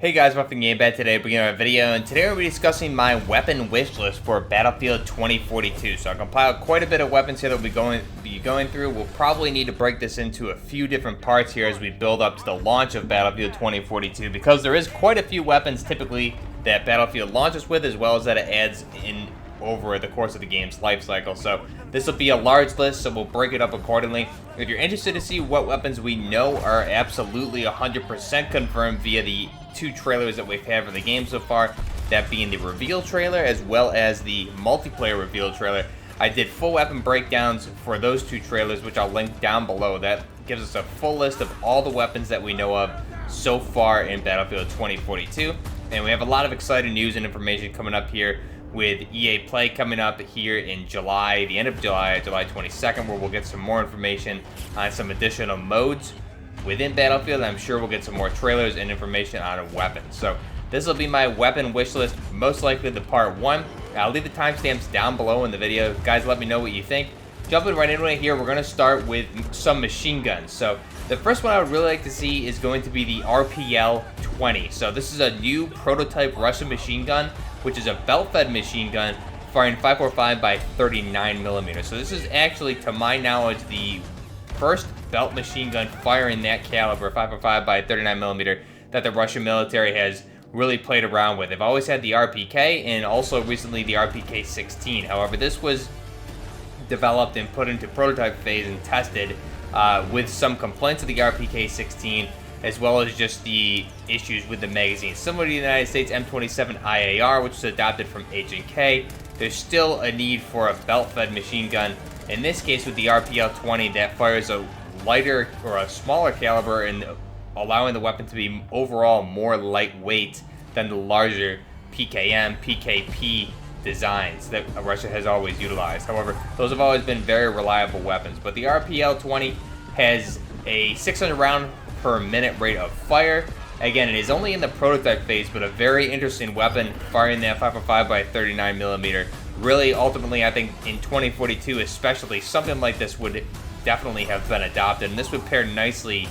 Hey guys, welcome to Game Bad. Today we're beginning our video, and today we'll be discussing my weapon wish list for Battlefield 2042. So I compiled quite a bit of weapons here that we'll be going through. We'll probably need to break this into a few different parts here as we build up to the launch of Battlefield 2042, because there is quite a few weapons typically that Battlefield launches with, as well as that it adds in over the course of the game's life cycle. So this will be a large list, so we'll break it up accordingly. If you're interested to see what weapons we know are absolutely 100% confirmed via the two trailers that we've had for the game so far, that being the reveal trailer as well as the multiplayer reveal trailer, I did full weapon breakdowns for those two trailers, which I'll link down below. That gives us a full list of all the weapons that we know of so far in Battlefield 2042. And we have a lot of exciting news and information coming up here with EA Play coming up here in July, the end of July, July 22nd, where we'll get some more information on some additional modes within Battlefield. I'm sure we'll get some more trailers and information on weapons. So this will be my weapon wish list, most likely the part 1. I'll leave the timestamps down below in the video. Guys, let me know what you think. Jumping right into it here, we're going to start with some machine guns. So the first one I would really like to see is going to be the RPL-20. So this is a new prototype Russian machine gun, which is a belt-fed machine gun firing 5.45 by 39mm. So this is actually, to my knowledge, the first belt machine gun firing that caliber, 5.5 by 39mm, that the Russian military has really played around with. They've always had the RPK and also recently the RPK-16. However, this was developed and put into prototype phase and tested with some complaints of the RPK-16, as well as just the issues with the magazine. Similar to the United States M27 IAR, which was adopted from H&K, there's still a need for a belt-fed machine gun. In this case, with the RPL-20, that fires a lighter or a smaller caliber and allowing the weapon to be overall more lightweight than the larger PKM, PKP designs that Russia has always utilized. However, those have always been very reliable weapons. But the RPL-20 has a 600 round per minute rate of fire. Again, it is only in the prototype phase, but a very interesting weapon, firing that 5.5 by 39mm. Really, ultimately, I think in 2042 especially, something like this would definitely have been adopted, and this would pair nicely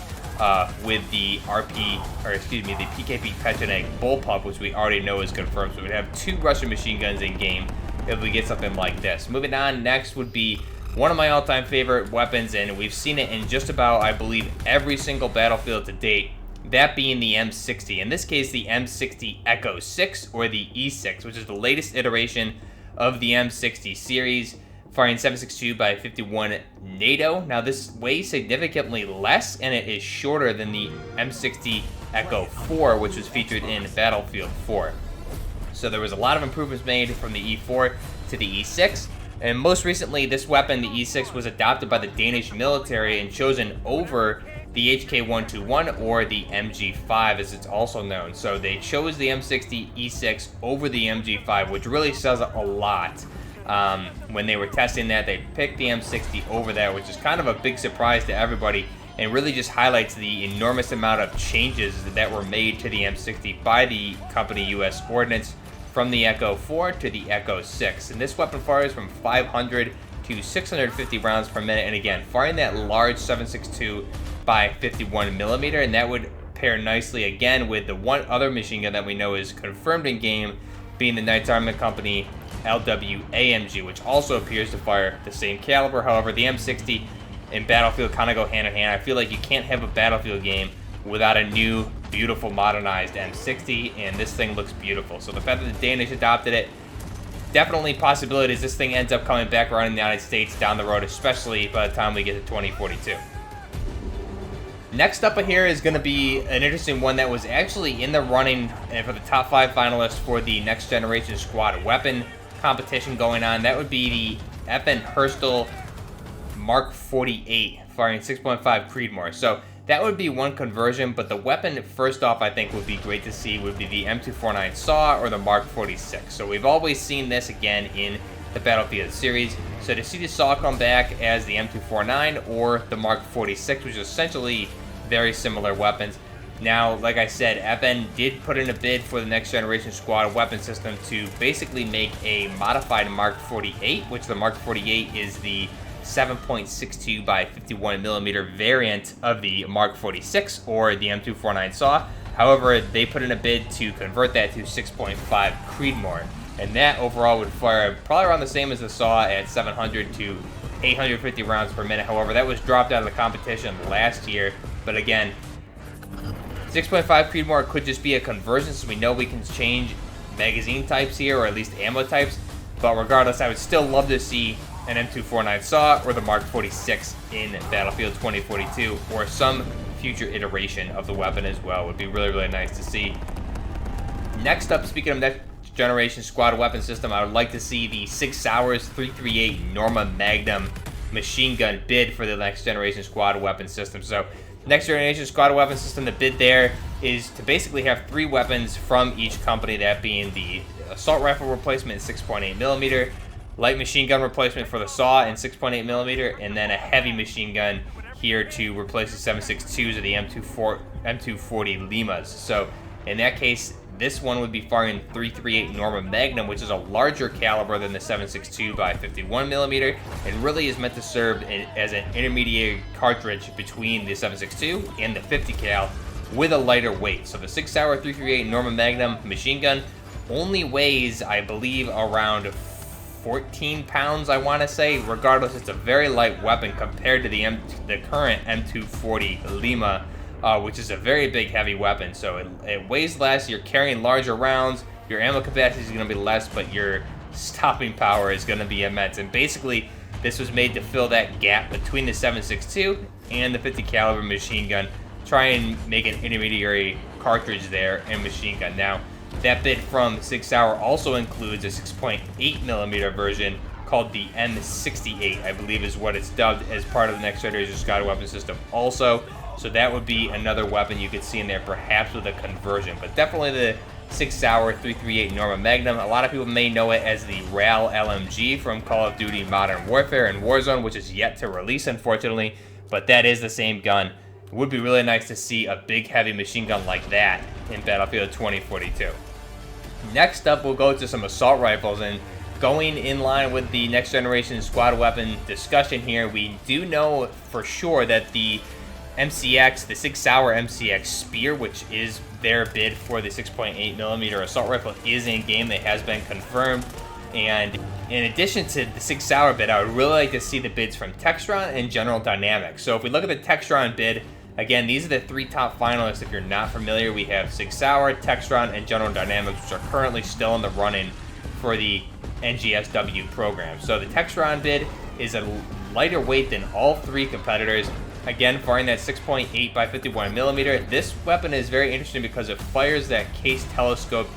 with the PKP Pecheneg Bullpup, which we already know is confirmed. So we'd have two Russian machine guns in game if we get something like this. Moving on, next would be one of my all-time favorite weapons, and we've seen it in just about, I believe, every single Battlefield to date, that being the M60. In this case, the M60 Echo 6, or the E6, which is the latest iteration of the M60 series, firing 7.62 by 51 NATO. Now this weighs significantly less, and it is shorter than the M60 Echo 4, which was featured in Battlefield 4. So there was a lot of improvements made from the E4 to the E6, and most recently this weapon, the E6, was adopted by the Danish military and chosen over the HK121, or the MG5 as it's also known. So they chose the M60 E6 over the MG5, which really says a lot. When they were testing that, they picked the M60 over that, which is kind of a big surprise to everybody, and really just highlights the enormous amount of changes that were made to the M60 by the company US Ordnance, from the Echo 4 to the Echo 6. And this weapon fires from 500 to 650 rounds per minute, and again, firing that large 7.62 by 51mm, and that would pair nicely again with the one other machine gun that we know is confirmed in game, being the Knights Armament Company LWAMG, which also appears to fire the same caliber. However, the M60 and Battlefield kind of go hand in hand. I feel like you can't have a Battlefield game without a new, beautiful, modernized M60, and this thing looks beautiful. So the fact that the Danish adopted it, definitely possibilities this thing ends up coming back around in the United States down the road, especially by the time we get to 2042. Next up here is going to be an interesting one that was actually in the running for the top 5 finalists for the Next Generation Squad weapon competition going on. That would be the FN Herstal Mark 48, firing 6.5 Creedmoor. So that would be one conversion, but the weapon, first off, I think would be great to see would be the M249 SAW or the Mark 46. So we've always seen this again in the Battlefield series. So to see the SAW come back as the M249 or the Mark 46, which is essentially very similar weapons. Now, like I said, FN did put in a bid for the Next Generation Squad weapon system to basically make a modified Mark 48, which the Mark 48 is the 7.62 by 51mm variant of the Mark 46 or the M249 SAW. However, they put in a bid to convert that to 6.5 Creedmoor, and that overall would fire probably around the same as the SAW at 700 to 850 rounds per minute. However, that was dropped out of the competition last year. But again, 6.5 Creedmoor could just be a conversion, so we know we can change magazine types here, or at least ammo types. But regardless, I would still love to see an M249 SAW or the Mark 46 in Battlefield 2042, or some future iteration of the weapon as well. Would be really, really nice to see. Next up, speaking of next generation squad weapon system, I would like to see the Sig Sauer's 338 Norma Magnum machine gun bid for the next generation squad weapon system. So next generation squad weapon system, the bid there is to basically have 3 weapons from each company, that being the assault rifle replacement in 6.8mm, light machine gun replacement for the SAW in 6.8mm, and then a heavy machine gun here to replace the 7.62s or the M240 Limas. So in that case, this one would be firing 338 Norma Magnum, which is a larger caliber than the 7.62 by 51mm, and really is meant to serve as an intermediate cartridge between the 7.62 and the 50 cal with a lighter weight. So the Sig Sauer 338 Norma Magnum machine gun only weighs, I believe, around 14 pounds, I want to say. Regardless, it's a very light weapon compared to the current M240 Lima, which is a very big, heavy weapon. So it weighs less, you're carrying larger rounds, your ammo capacity is going to be less, but your stopping power is going to be immense. And basically, this was made to fill that gap between the 7.62 and the 50 caliber machine gun. Try and make an intermediary cartridge there and machine gun. Now, that bid from Sig Sauer also includes a 6.8mm version called the M68, I believe is what it's dubbed, as part of the next generation squad weapon system also. So that would be another weapon you could see in there, perhaps with a conversion. But definitely the Sig Sauer 338 Norma Magnum. A lot of people may know it as the RAL LMG from Call of Duty Modern Warfare and Warzone, which is yet to release, unfortunately. But that is the same gun. It would be really nice to see a big, heavy machine gun like that in Battlefield 2042. Next up, we'll go to some assault rifles, and going in line with the next generation squad weapon discussion here, we do know for sure that the MCX, the Sig Sauer MCX Spear, which is their bid for the 6.8mm assault rifle, is in game. It has been confirmed. And in addition to the Sig Sauer bid, I would really like to see the bids from Textron and General Dynamics. So if we look at the Textron bid, again, these are the 3 top finalists. If you're not familiar, we have Sig Sauer, Textron, and General Dynamics, which are currently still in the running for the NGSW program. So the Textron bid is a lighter weight than all 3 competitors. Again, firing that 6.8 by 51mm. This weapon is very interesting because it fires that case telescope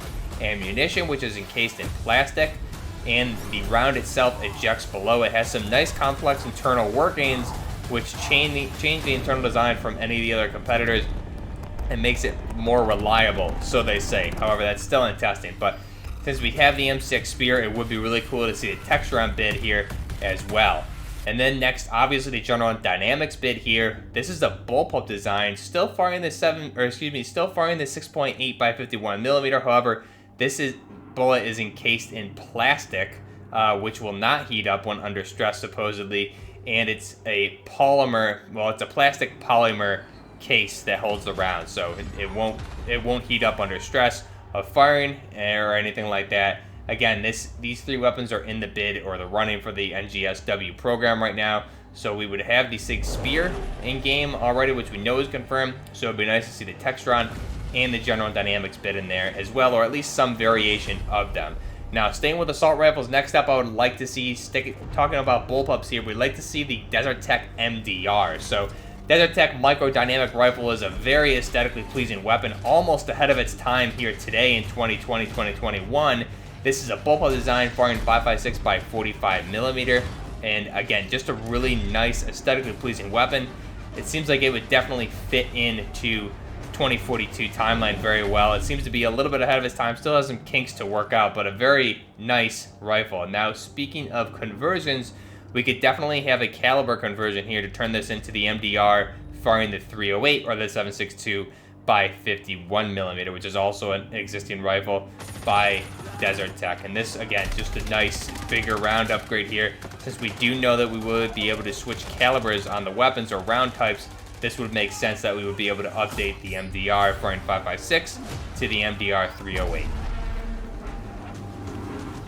ammunition, which is encased in plastic, and the round itself ejects below. It has some nice complex internal workings, which change the internal design from any of the other competitors and makes it more reliable, so they say. However, that's still in testing. But since we have the M6 Spear, it would be really cool to see the Textron bid here as well. And then next, obviously, the General Dynamics bid here. This is a bullpup design, still firing the 6.8 by 51mm. However, bullet is encased in plastic, which will not heat up when under stress, supposedly. And it's a polymer, well, it's a plastic polymer case that holds the round, so it won't heat up under stress of firing or anything like that. Again, these 3 weapons are in the bid or the running for the NGSW program right now. So we would have the Sig Spear in game already, which we know is confirmed. So it'd be nice to see the Textron and the General Dynamics bid in there as well, or at least some variation of them. Now, staying with assault rifles, next up I would like to see, talking about bullpups here, we'd like to see the Desert Tech MDR. So Desert Tech Microdynamic Rifle is a very aesthetically pleasing weapon, almost ahead of its time here today in 2020-2021. This is a bullpup design firing 5.56 by 45mm, and again, just a really nice, aesthetically pleasing weapon. It seems like it would definitely fit into 2042 timeline very well. It seems to be a little bit ahead of its time, still has some kinks to work out, but a very nice rifle. Now, speaking of conversions, we could definitely have a caliber conversion here to turn this into the MDR firing the 308 or the 7.62 by 51mm, which is also an existing rifle by Desert Tech. And this, again, just a nice bigger round upgrade here, since we do know that we would be able to switch calibers on the weapons or round types this would make sense that we would be able to update the MDR firing 5.56 to the MDR 308.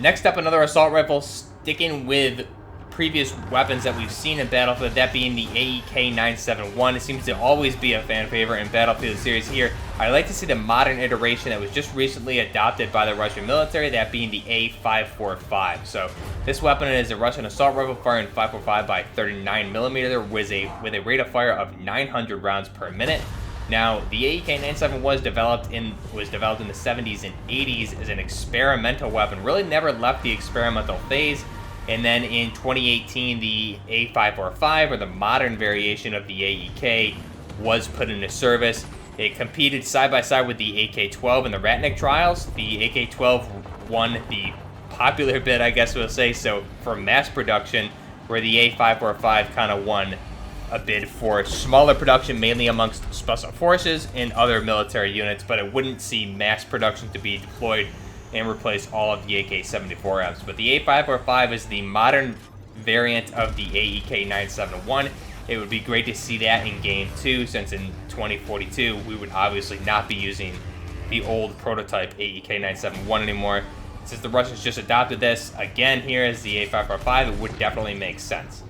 Next up, another assault rifle, sticking with previous weapons that we've seen in Battlefield, that being the AEK-971. It seems to always be a fan favorite in Battlefield series here. I'd like to see the modern iteration that was just recently adopted by the Russian military, that being the A545. So this weapon is a Russian assault rifle firing 5.45 by 39mm with a rate of fire of 900 rounds per minute. Now, the AEK-971 was developed in the 70s and 80s as an experimental weapon. Really never left the experimental phase. And then in 2018, the A545, or the modern variation of the AEK, was put into service. It competed side by side with the AK-12 in the Ratnik trials. The AK-12 won the popular bid, I guess we'll say, so for mass production, where the A545 kind of won a bid for smaller production, mainly amongst special forces and other military units, but it wouldn't see mass production to be deployed and replace all of the AK-74Ms. But the A545 is the modern variant of the AEK-971. It would be great to see that in Game 2, since in 2042 we would obviously not be using the old prototype AEK-971 anymore. Since the Russians just adopted this, again here as the A545, it would definitely make sense.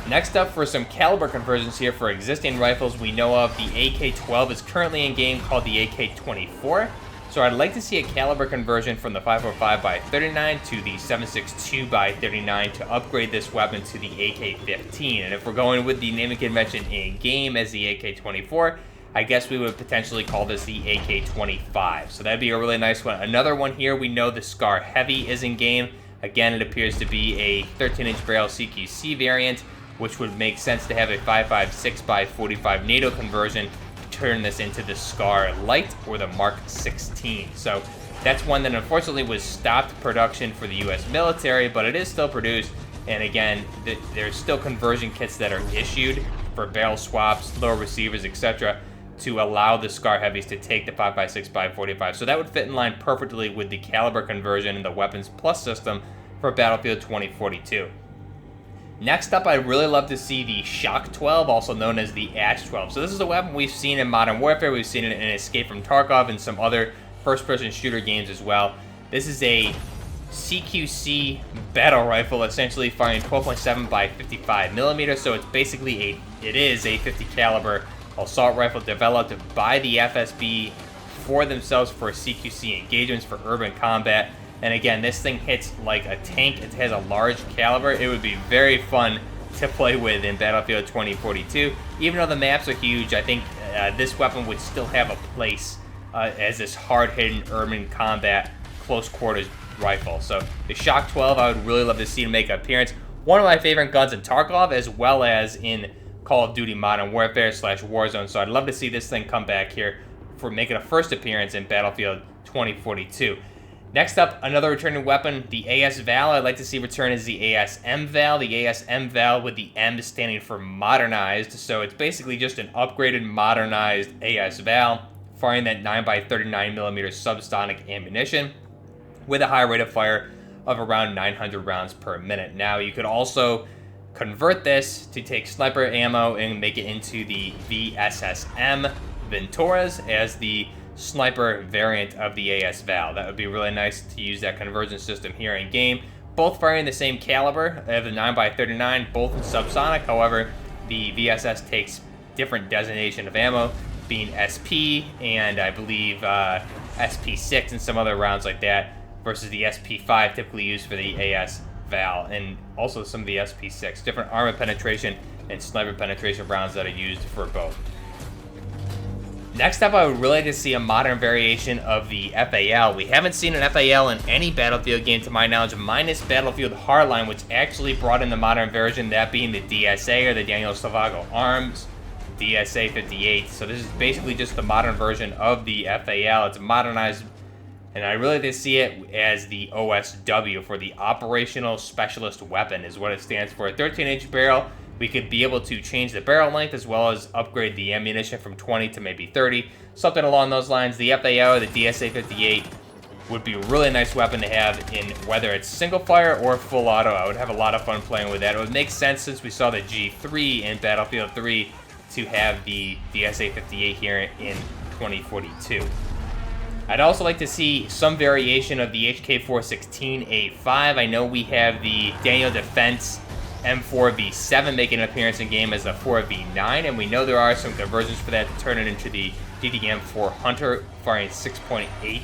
Next up, for some caliber conversions here for existing rifles we know of, the AK-12 is currently in game, called the AK-24. So I'd like to see a caliber conversion from the 5.45 by 39 to the 7.62 by 39 to upgrade this weapon to the AK-15. And if we're going with the naming convention in game as the AK-24, I guess we would potentially call this the AK-25. So that'd be a really nice one. Another one here, we know the Scar Heavy is in game. Again, it appears to be a 13-inch barrel CQC variant, which would make sense to have a 5.56 by 45 NATO conversion. Turn this into the Scar Light or the Mark 16. So that's one that unfortunately was stopped production for the U.S. military, but it is still produced. And again, there's still conversion kits that are issued for barrel swaps, lower receivers, etc., to allow the Scar Heavies to take the 5.56 by 45. So that would fit in line perfectly with the caliber conversion in the Weapons Plus system for Battlefield 2042. Next up, I'd really love to see the Shock 12, also known as the Ash 12. So this is a weapon we've seen in Modern Warfare, we've seen it in Escape from Tarkov, and some other first-person shooter games as well. This is a CQC battle rifle, essentially firing 12.7 by 55mm, so it's basically it is a 50 caliber assault rifle developed by the FSB for themselves for CQC engagements for urban combat. And again, this thing hits like a tank. It has a large caliber. It would be very fun to play with in Battlefield 2042. Even though the maps are huge, I think this weapon would still have a place as this hard-hitting urban combat close quarters rifle. So the Shock 12, I would really love to see it make an appearance. One of my favorite guns in Tarkov, as well as in Call of Duty Modern Warfare / Warzone. So I'd love to see this thing come back here for making a first appearance in Battlefield 2042. Next up, another returning weapon, the AS-VAL. I'd like to see return as the ASM-VAL. The ASM-VAL with the M standing for modernized. So it's basically just an upgraded, modernized AS-VAL, firing that 9x39mm subsonic ammunition with a high rate of fire of around 900 rounds per minute. Now, you could also convert this to take sniper ammo and make it into the VSSM Venturas as the sniper variant of the AS-VAL. That would be really nice to use that conversion system here in game. Both firing the same caliber of the 9x39, both in subsonic. However, the VSS takes different designation of ammo, being SP and I believe SP6 and some other rounds like that, versus the SP5 typically used for the AS-VAL, and also some of the SP6. Different armor penetration and sniper penetration rounds that are used for both. Next up, I would really like to see a modern variation of the FAL. We haven't seen an FAL in any Battlefield game to my knowledge, minus Battlefield Hardline, which actually brought in the modern version, that being the DSA, or the Daniel Salvago Arms, DSA 58. So this is basically just the modern version of the FAL. It's modernized, and I really like to see it as the OSW, for the Operational Specialist Weapon is what it stands for. A 13-inch barrel. We could be able to change the barrel length as well as upgrade the ammunition from 20 to maybe 30. Something along those lines. The FAL or the DSA 58 would be a really nice weapon to have in whether it's single fire or full auto. I would have a lot of fun playing with that. It would make sense since we saw the G3 in Battlefield 3 to have the SA-58 here in 2042. I'd also like to see some variation of the HK416A5. I know we have the Daniel Defense M4V7 making an appearance in game as a 4V9, and we know there are some conversions for that to turn it into the DDM4 Hunter firing 6.8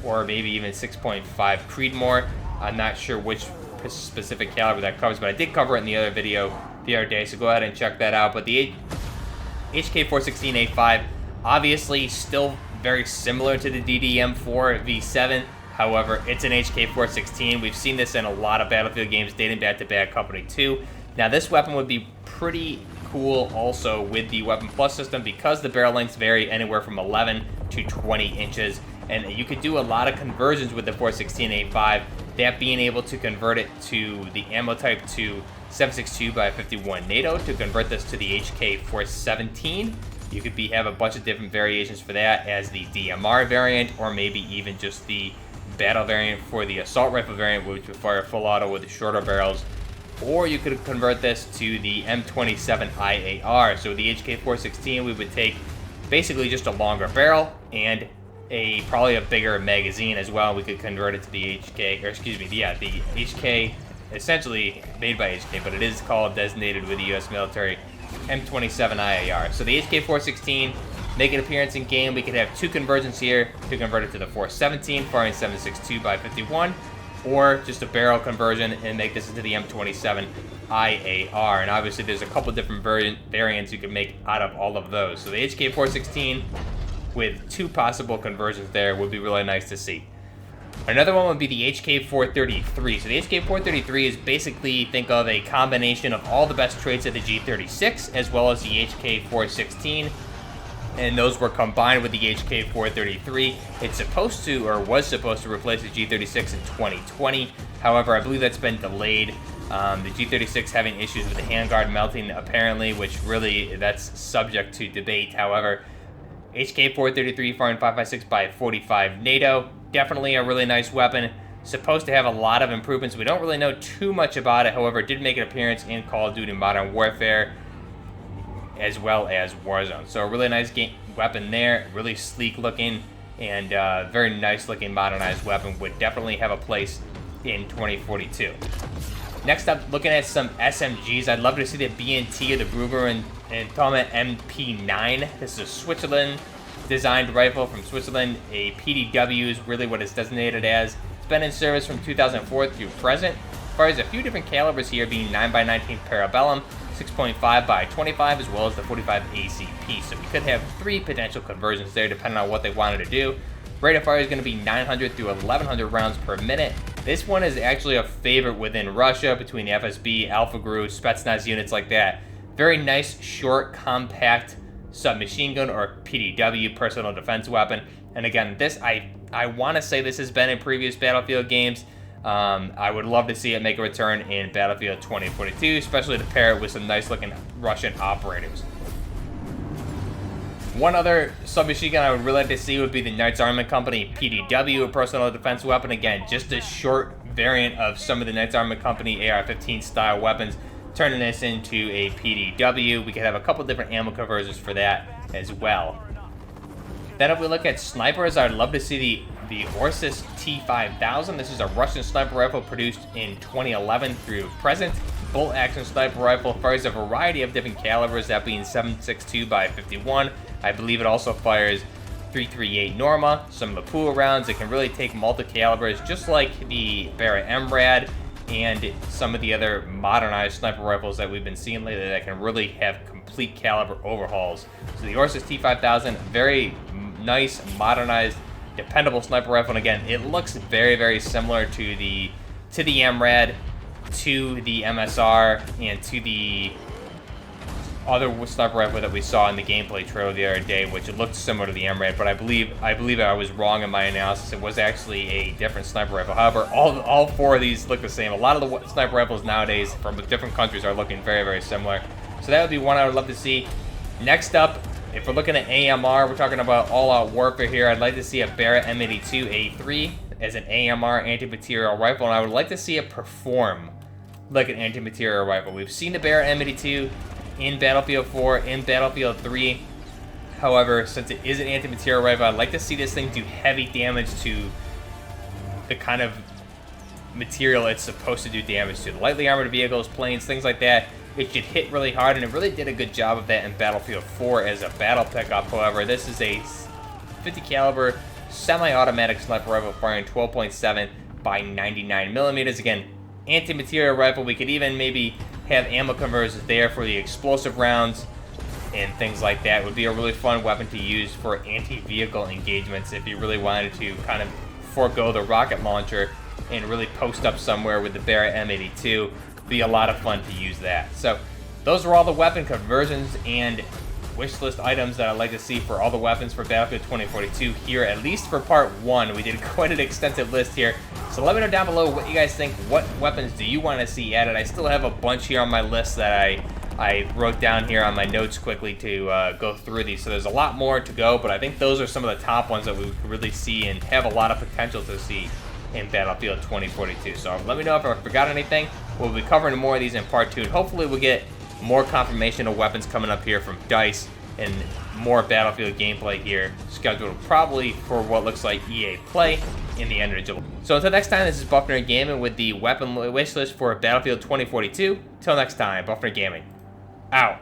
or maybe even 6.5 Creedmoor. I'm not sure which specific caliber that covers, but I did cover it in the other video the other day, so go ahead and check that out. But the HK416A5 obviously still very similar to the DDM4 V7. However, it's an HK416. We've seen this in a lot of Battlefield games dating back to Bad Company 2. Now, this weapon would be pretty cool also with the Weapon Plus system because the barrel lengths vary anywhere from 11 to 20 inches. And you could do a lot of conversions with the 416A5, that being able to convert it to the ammo type to 7.62x51 NATO to convert this to the HK417. You could have a bunch of different variations for that as the DMR variant, or maybe even just the battle variant for the assault rifle variant, which would fire full auto with shorter barrels. Or you could convert this to the M27 IAR. So the HK416, we would take basically just a longer barrel and probably a bigger magazine as well. We could convert it to the HK, or excuse me, yeah, the HK, essentially made by HK, but it is called designated with the US military M27 IAR. So the HK416 make an appearance in game. We could have two conversions here to convert it to the 417, firing 7.62x51, or just a barrel conversion and make this into the M27 IAR. And obviously there's a couple different variants you can make out of all of those. So the HK416 with two possible conversions there would be really nice to see. Another one would be the HK433. So the HK433 is basically, think of a combination of all the best traits of the G36 as well as the HK416, and those were combined with the HK433. It's supposed to, or was supposed to, replace the G36 in 2020. However, I believe that's been delayed. The G36 having issues with the handguard melting apparently, which really, that's subject to debate. However, HK433 firing 5.56x45 NATO, definitely a really nice weapon. Supposed to have a lot of improvements. We don't really know too much about it. However, it did make an appearance in Call of Duty Modern Warfare as well as Warzone. So a really nice weapon there, really sleek looking, and very nice looking modernized weapon. Would definitely have a place in 2042. Next up, looking at some SMGs, I'd love to see the BNT or the Brügger Thomet MP9. This is a Switzerland designed rifle from Switzerland. A PDW is really what it's designated as. It's been in service from 2004 through present. Fires a few different calibers here, being 9x19 Parabellum, 6.5x25, as well as the 45 ACP. So we could have three potential conversions there depending on what they wanted to do. Rate of fire is going to be 900 through 1100 rounds per minute. This one is actually a favorite within Russia between the FSB, Alpha Gru, Spetsnaz units like that. Very nice, short, compact submachine gun or PDW, personal defense weapon. And again, this, I want to say this has been in previous Battlefield games. I would love to see it make a return in Battlefield 2042, especially to pair it with some nice looking Russian operators. One other submachine gun I would really like to see would be the Knights Armament Company PDW, a personal defense weapon. Again, just a short variant of some of the Knights Armament Company AR-15 style weapons, turning this into a PDW. We could have a couple different ammo conversions for that as well. Then if we look at snipers, I'd love to see the Orsis T5000. This is a Russian sniper rifle produced in 2011 through present. Bolt action sniper rifle, fires a variety of different calibers, that being 7.62x51. I believe it also fires 338 Norma, some Lapua rounds. It can really take multi-calibers, just like the Barret MRAD and some of the other modernized sniper rifles that we've been seeing lately that can really have complete caliber overhauls. So the Orsis T5000, very nice, modernized, dependable sniper rifle. And again, it looks very, very similar to the MRAD, to the MSR, and to the other sniper rifle that we saw in the gameplay trailer the other day, which it looked similar to the MRAD, but I believe I was wrong in my analysis. It was actually a different sniper rifle. However, all four of these look the same. A lot of the sniper rifles nowadays from different countries are looking very, very similar. So that would be one I would love to see. Next up, if we're looking at AMR, we're talking about all-out warfare here. I'd like to see a Barret M82A3 as an AMR anti-material rifle, and I would like to see it perform like an anti-material rifle. We've seen the Barret M82 in Battlefield 4, in Battlefield 3. However, since it is an anti-material rifle, I'd like to see this thing do heavy damage to the kind of material it's supposed to do damage to. The lightly armored vehicles, planes, things like that. It should hit really hard, and it really did a good job of that in Battlefield 4 as a battle pickup. However, this is a 50 caliber semi-automatic sniper rifle firing 12.7 by 99 millimeters. Again, anti-material rifle. We could even maybe have ammo converters there for the explosive rounds and things like that. It would be a really fun weapon to use for anti-vehicle engagements if you really wanted to kind of forego the rocket launcher and really post up somewhere with the Barret M82. Be a lot of fun to use that. So those are all the weapon conversions and wish list items that I'd like to see for all the weapons for Battlefield 2042 here, at least for part 1. We did quite an extensive list here. So let me know down below what you guys think. What weapons do you want to see added? I still have a bunch here on my list that I wrote down here on my notes quickly to go through these. So there's a lot more to go, but I think those are some of the top ones that we could really see and have a lot of potential to see in Battlefield 2042. So let me know if I forgot anything. We'll be covering more of these in part 2, and hopefully we'll get more confirmation of weapons coming up here from DICE and more Battlefield gameplay here, scheduled probably for what looks like EA Play in the end of July. So until next time, this is Buffner Gaming with the weapon wish list for Battlefield 2042. Till next time, Buffner Gaming out.